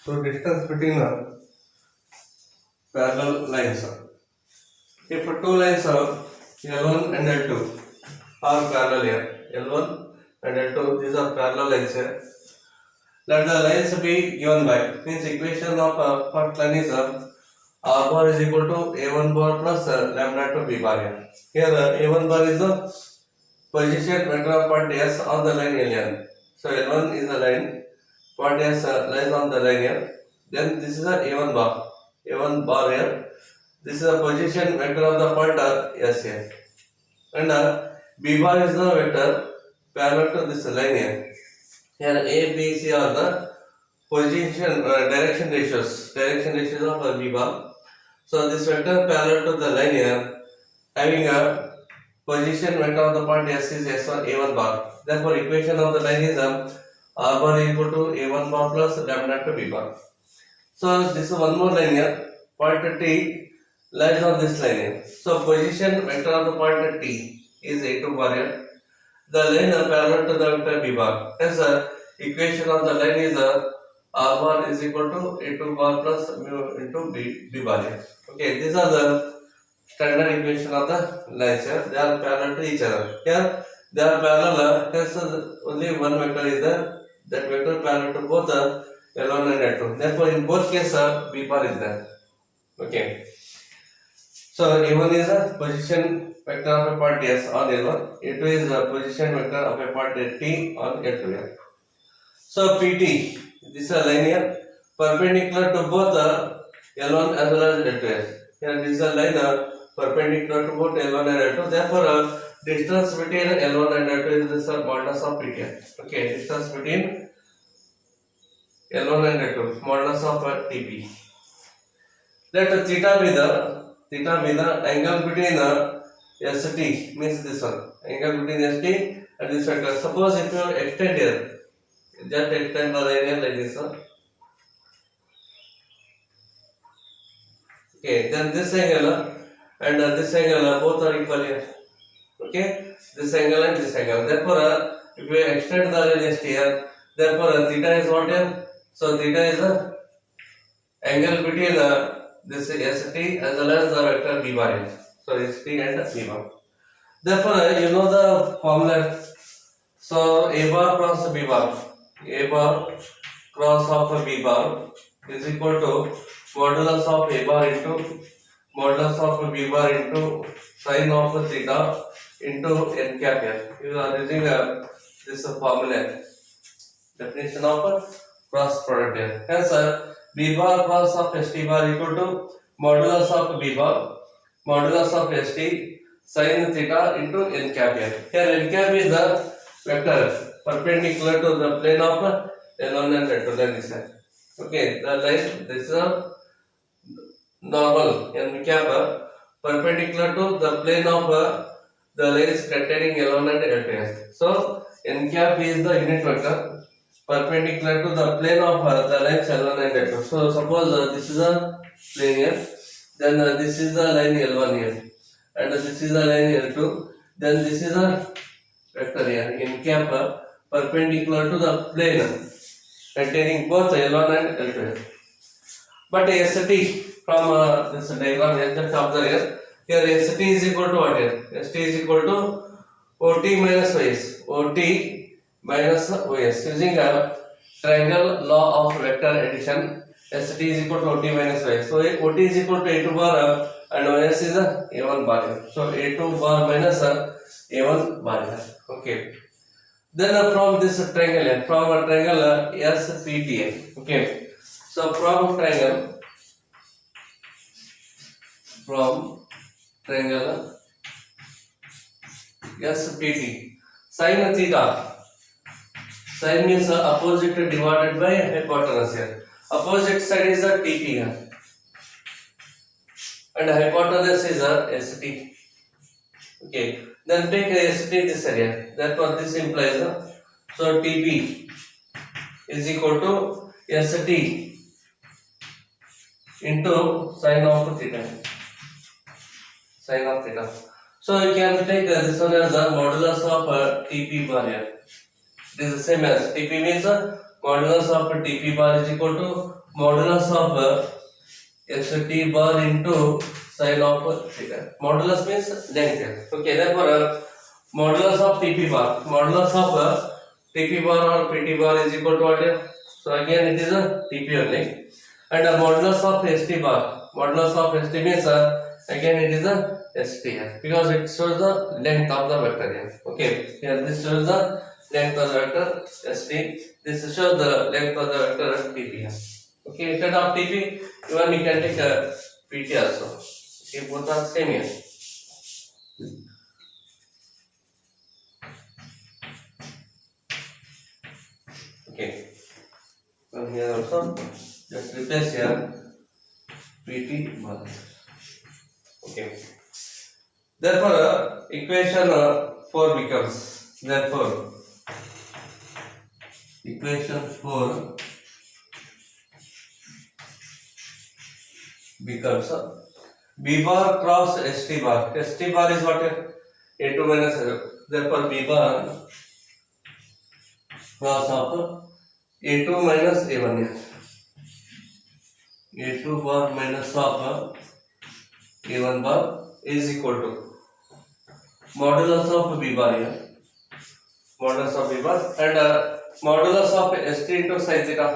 So distance between parallel lines. If two lines are L1 and L2 are parallel here, L1 and L2, these are parallel lines here. Let the lines be given by, means equation of first line is R bar is equal to A1 bar plus lambda to B bar here. Here A1 bar is the position vector of point S on the line L1. So L1 is the line, point S lies on the line here. Then this is the A1 bar here. This is the position vector of the point S here. And B bar is the vector parallel to this line here. Here A, B, C are the position direction ratios of B bar. So this vector parallel to the line here, having a position vector of the point S is S1 A1 bar. Therefore equation of the line is R bar is equal to A1 bar plus lambda to B bar. So this is one more line here. Point T lies on this line here. So position vector of the point T is A2 bar here. The line parallel to the vector B bar. Hence equation of the line is R bar is equal to A2 bar plus mu into B bar here. Okay, these are the standard equation of the lines here. They are parallel to each other. Here they are parallel. Hence only one vector is there. That vector parallel to both L1 and L2. Therefore, in both cases, B bar is there. Okay. So A1 is a position vector of a point S on L1. A2 is a position vector of a point T on L2 here. So PT, this is a line here perpendicular to both L1 as well as L2. Here this is a line perpendicular to both L1 and L2. Therefore, distance between L1 and L2 is the modulus of PT. Okay, distance between L1 and L2, modulus of TP. Let theta be the angle between ST, means this one, angle between ST and this vector. Suppose if you extend here, just extend the line here like this one. Okay, then this angle and this angle both are equal here. Okay, this angle and this angle. Therefore, if we extend the line ST here, therefore theta is what here? So theta is the angle between this ST as well as the vector B bar here. So ST and B bar. Therefore, you know the formula. So A bar cross B bar, A bar cross of B bar is equal to modulus of A bar into modulus of B bar into sin of theta into n cap here. You are using this formula, definition of cross product here. Hence, B bar cross of ST bar equal to modulus of B bar modulus of ST sin theta into n cap here. Here n cap is the vector perpendicular to the plane of L1 and L2 like this side. Okay, the line, this is a normal n cap perpendicular to the plane of the lines containing L1 and L2. So n cap is the unit vector perpendicular to the plane of the lines L1 and L2. So suppose this is a plane here, then this is the line L1 here, and this is the line L2, then this is a vector here n cap perpendicular to the plane containing both L1 and L2. But ST from this diagram here, just observe here ST is equal to what here? ST is equal to OT minus OS. OT minus OS. Using a triangle law of vector addition, ST is equal to OT minus OS. So OT is equal to A2 bar and OS is A1 bar here. So A2 bar minus A1 bar here. Okay. Then from this triangle, from a triangle SPT. Okay. So from triangle SPT, sin theta. Sin means opposite divided by hypotenuse here. Opposite side is a TP here, and hypotenuse is ST. Okay. Then take ST this area. Therefore, this implies so TP is equal to ST into sin of theta. Sin of theta. So you can take this one as the modulus of TP bar here. This is the same as TP means modulus of TP bar is equal to modulus of xt bar into sine of theta. Modulus means length. Okay, therefore modulus of tp bar, modulus of tp bar or pt bar is equal to what? So again it is a tp only, and modulus of st bar, modulus of st means again it is a st here, because it shows the length of the vector here. Okay, here this shows the length of the vector st, this shows the length of the vector tp here. Okay, instead of tp even we can take pt also. Okay, both are same here. Okay, from here also just replace here pt bar. Okay, therefore equation 4 becomes, therefore equation 4 becomes b bar cross st bar. St bar is what? A2 minus a. Therefore b bar cross of a2 minus a1 here. a2 bar minus of a1 bar is equal to modulus of b bar here, modulus of b bar, and modulus of st into sin theta.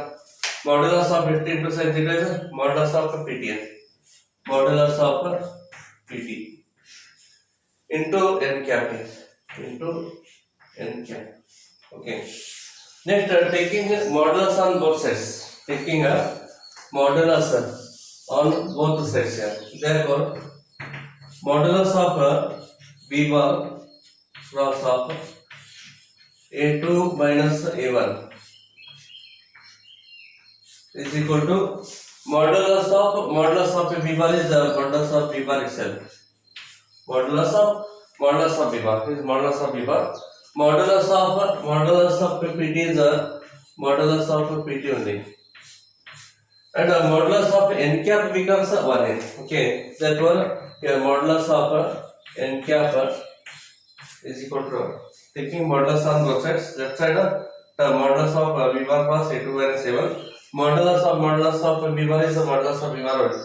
Modulus of st into sin theta is modulus of pt here. Modulus of pt into n cap here, into n cap. Okay. Next, taking modulus on both sides, taking a modulus on both sides here. Therefore, modulus of b bar cross of a2 minus a1 is equal to modulus of b bar is the modulus of b bar itself. Modulus of b bar is modulus of b bar. Modulus of pt is the modulus of pt only, and modulus of n cap becomes 1n. Okay, therefore here modulus of n cap is equal to, taking modulus on both sides, left side the modulus of b bar plus a2 minus a1. Modulus of b bar is the modulus of b bar only.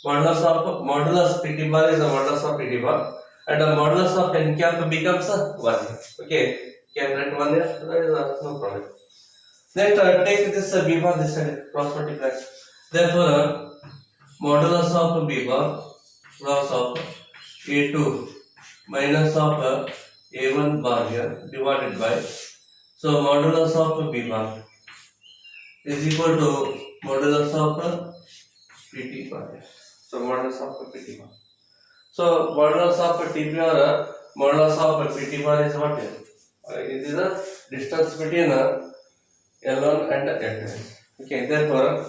Modulus pt bar is the modulus of pt bar, and the modulus of n cap becomes 1. Okay, can write 1 here, there is no problem. Next, take this b bar this side, cross multiply. Therefore, modulus of b bar cross of a2 minus of a1 bar here divided by, so modulus of b bar is equal to modulus of pt bar. So modulus of pt bar. So modulus of t bar, modulus of pt bar is what? It is the distance between L1 and L2. Okay, therefore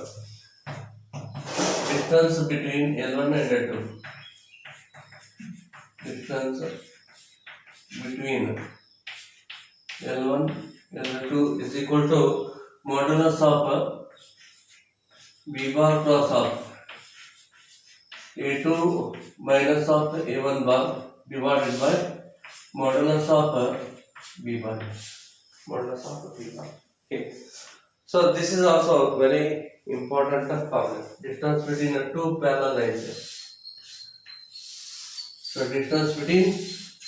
distance between L1 and L2. Distance between L1 and L2 is equal to modulus of b bar cross of a2 minus of a1 bar divided by modulus of b bar. Modulus of b bar. Okay. So this is also very important problem. Distance between the two parallel lines. So distance between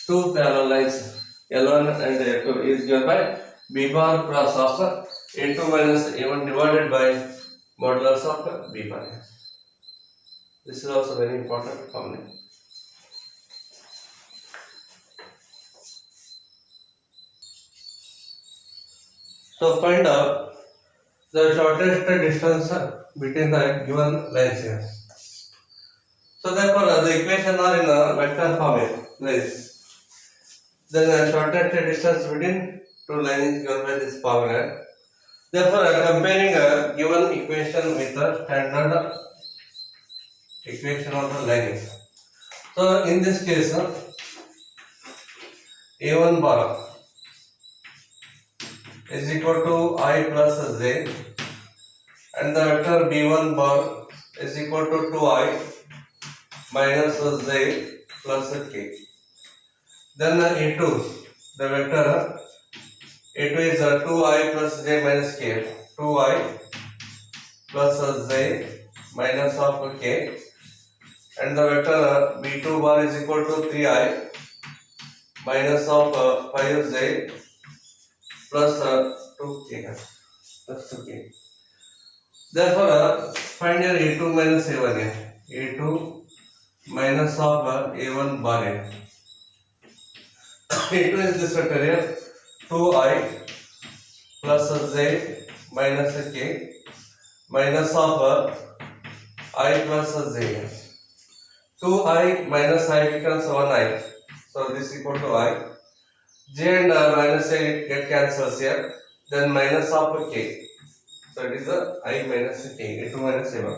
two parallel lines L1 and L2 is given by b bar cross of a2 minus a1 divided by modulus of b bar. This is also very important formula. So find out the shortest distance between the given lines here. So therefore the equation are in a vector form here, place. Then the shortest distance between two lines is given by this formula. Therefore comparing a given equation with the standard equation of the line. So in this case a1 bar is equal to I plus j, and the vector b1 bar is equal to 2I minus j plus k. Then a2, the vector a2 is 2I plus j minus k, 2I plus j minus of k, and the vector b2 bar is equal to 3i minus of 5j plus 2k plus 2k. Therefore, find your a2 minus a1 here. a2 minus of a1 bar here. a2 is this vector here, 2i plus j minus k minus of I plus j. 2i minus I becomes 1i. So this is equal to I. J and minus a get cancels here. Then minus of k. So it is I minus k. A2 minus a1.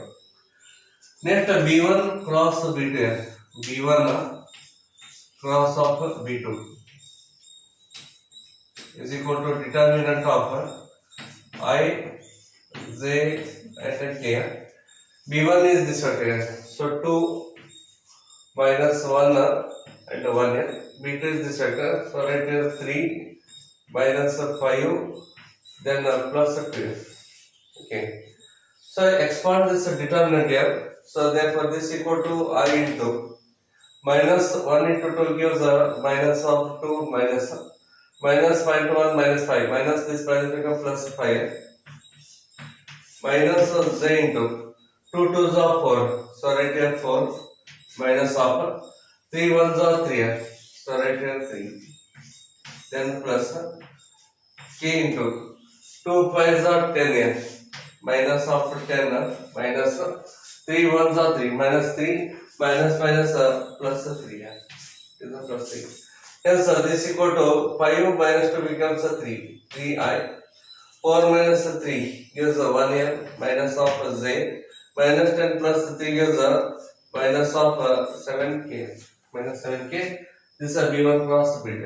Next b1 cross b2 here. b1 cross of b2 is equal to determinant of I, j and k. b1 is this vector here. So 2 minus 1 and 1 here. b2 is this vector. So right here 3 minus 5 then plus 2. Okay. So expand this determinant here. So therefore this equal to I into minus 1 into 2 gives minus of 2 minus 5 to 1 minus 5 minus this minus become plus 5 minus j into 2 2s are 4. So right here 4 minus of 3 1s are 3 here. So right here 3 then plus k into 2 5s are 10 here minus of 10 minus 3 1s are 3 minus 3 minus minus plus 3 here. This is plus 3. Hence this equal to 5 minus 2 becomes 3 3i. 4 minus 3 gives 1 here minus of j minus 10 plus 3 gives minus of 7k minus 7k. This is b1 cross b2.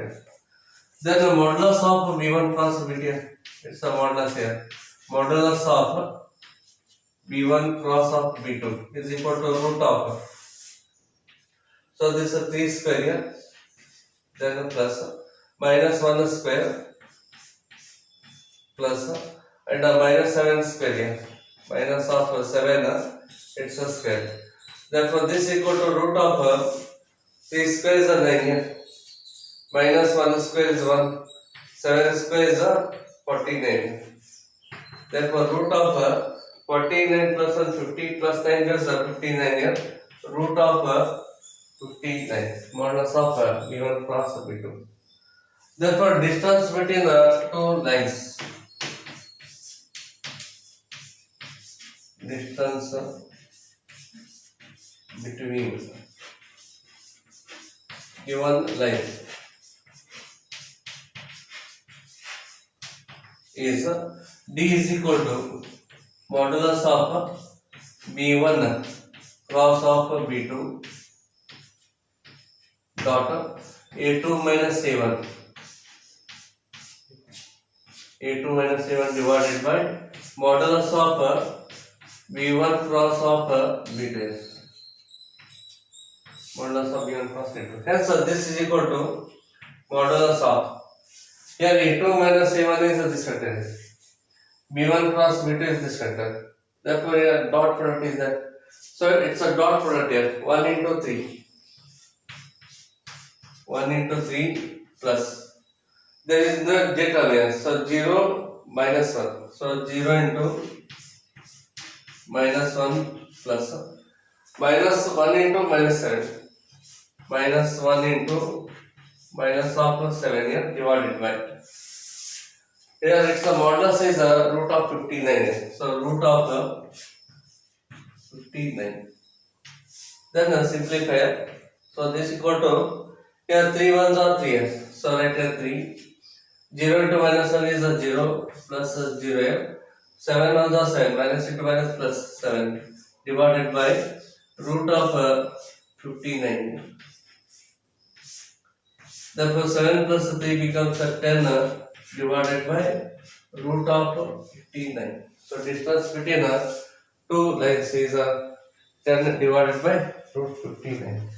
Then the modulus of b1 cross b2, it's a modulus here. Modulus of b1 cross of b2 is equal to root of. So this is 3 square here. Then plus minus 1 square plus and minus 7 square here. Minus of 7 it's a square. Therefore this equal to root of 3 square is 9 here. Minus 1 square is 1. 7 square is 49. Therefore root of 49 plus 1 50 plus 9 gives 59 here. Root of 59. Modulus of b1 cross b2. Therefore distance between the two lines. Distance between given line is d is equal to modulus of b1 cross of b2 dot a2 minus a1 divided by modulus of b1 cross of b2. Modulus of b1 cross b2. Hence this is equal to modulus of, here a2 minus a1 is this vector, b1 cross b2 is this vector. Therefore here dot product is that. So it's a dot product here. 1 into 3 plus there is no j term here. So 0 minus 1. So 0 into minus 1 plus minus 1 into minus 7 minus 1 into minus of 7 here divided by, here it's the modulus is root of 59 here. So root of 59. Then simplify. So this equal to, here 3 1s are 3 here. So right here 3. 0 into minus 1 is 0 plus 0 here. 7 1s are 7 minus into minus plus 7 divided by root of 59. Therefore 7 plus 3 becomes 10 divided by root of 59. So distance between two lines is 10 divided by root 59.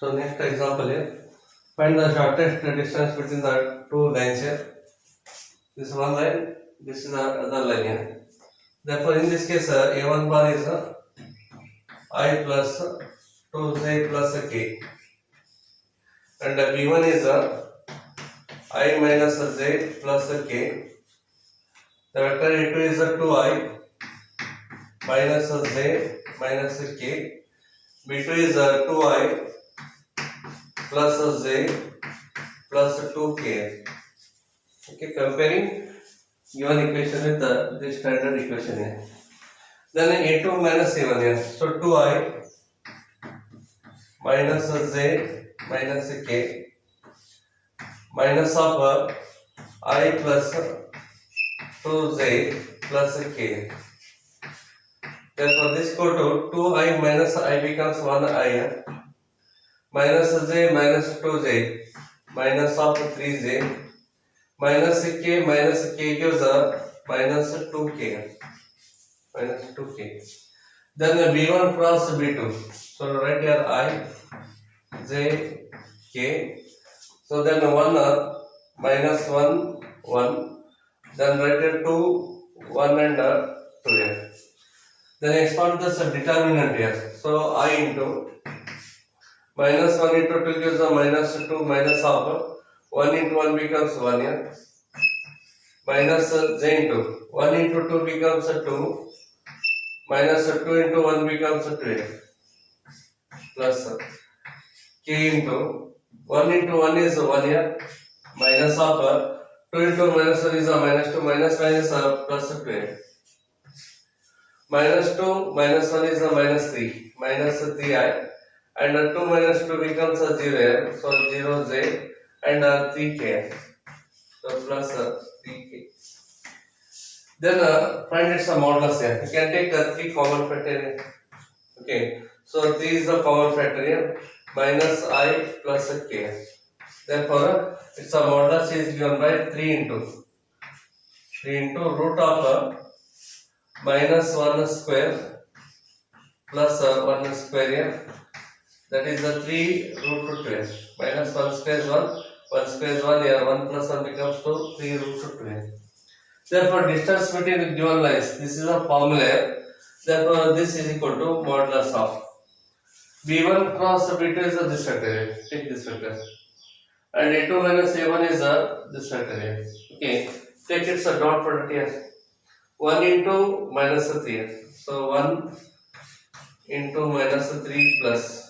So next example here. Find the shortest distance between the two lines here. This is one line, this is the other line here. Therefore, in this case, A1 bar is I plus 2j plus k, and B1 is I minus j plus k. The vector A2 is 2I minus j minus k. B2 is 2I plus j plus 2k. Okay, comparing given equation with the standard equation here. Then A2 minus A1 here. So 2I minus j minus k minus of I plus 2j plus k. Therefore, this equal to 2I minus I becomes 1I minus j minus 2j minus of 3j minus k gives minus 2k minus 2k. Then the B1 cross B2. So write here I j k. So then 1 minus 1 1. Then write here 2 1 and 2 here. Then expand this determinant here. So I into minus 1 into 2 gives a minus 2 minus of 1 into 1 becomes 1 here. Minus j into 1 into 2 becomes 2. Minus 2 into 1 becomes 2 here. Plus k into 1 into 1 is 1 here. Minus of 2 into minus 1 is a minus 2 minus plus 2 here. Minus 2 minus 1 is a minus 3 minus 3i, and 2 minus 2 becomes a 0 here. So 0j and 3k. So plus 3k. Then find its modulus here. You can take 3 common factor here. Okay. So 3 is the common factor here. Minus I plus k. Therefore, its modulus is given by 3 into root of minus 1 square plus 1 square here. That is the 3 root 12. Minus 1 square is 1. 1 square is 1 here. 1 plus 1 becomes 2. 3 root 12. Therefore, distance between the given lines. This is a formula here. Therefore, this is equal to modulus of B1 cross B2 is this vector here. Take this vector. And A2 minus A1 is this vector here. Okay. Take its dot product here. 1 into minus 3 here. So 1 into minus 3 plus.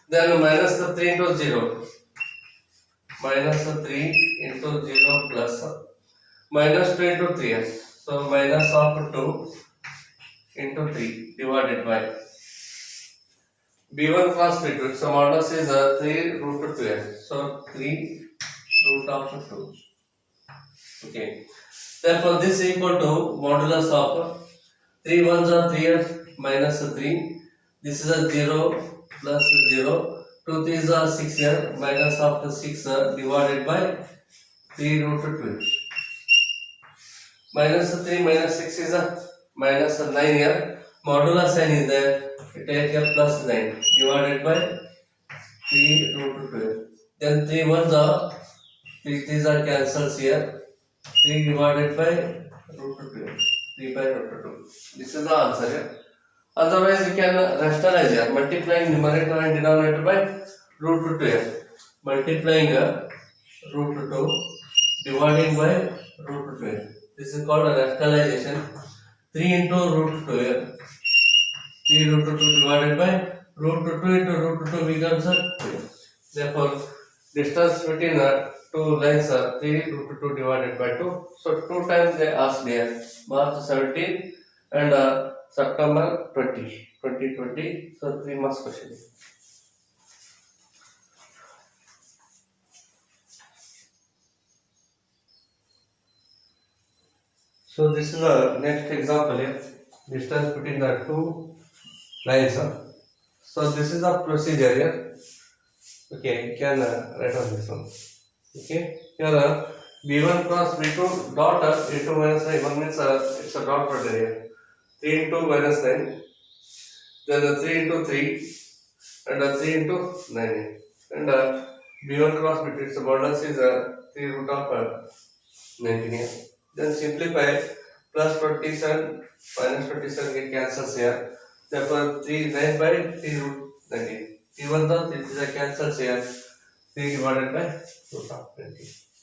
Then minus 3 into 0. Minus 3 into 0 plus. Minus 2 into 3. So minus of 2 into 3 divided by B1 cross B2. So modulus is 3 root 2. So 3 root of 2. Okay. Therefore, this is equal to modulus of 3 ones are 3 minus 3. This is a 0 plus 0. 2 3s are 6 here. Minus of 6 divided by 3 root 2. Minus 3 minus 6 is a minus 9 here. Modulus sign is there. You take here plus 9 divided by 3 root 12. Then 3 ones are 3 3s are cancels here. 3 divided by root 12. 3 by root 2. This is the answer here. Otherwise, you can rationalize here. Multiplying numerator and denominator by root 2 here. Multiplying root 2 dividing by root 12. This is called a rationalization. 3 into root 2 here. 3 root 2 divided by root 2 into root 2 becomes 2. Therefore, distance between two lines are 3 root 2 divided by 2. So 2 times they asked here. March 17 and September 2020. So 3 marks question. So this is the next example here. Distance between the two lines. So this is the procedure here. Okay, you can write on this one. Okay, here B1 cross B2 dot A2 minus 9. 1 means it's a dot product here. 3 into minus 9. Then 3 into 3 and 3 into 9. And B1 cross between the modulus is 3 root of 19 here. Then simplify plus 27 minus 27 get cancels here. Therefore 3 9 by 3 root 19. Even though this is a cancels here, 3 divided by root of 20.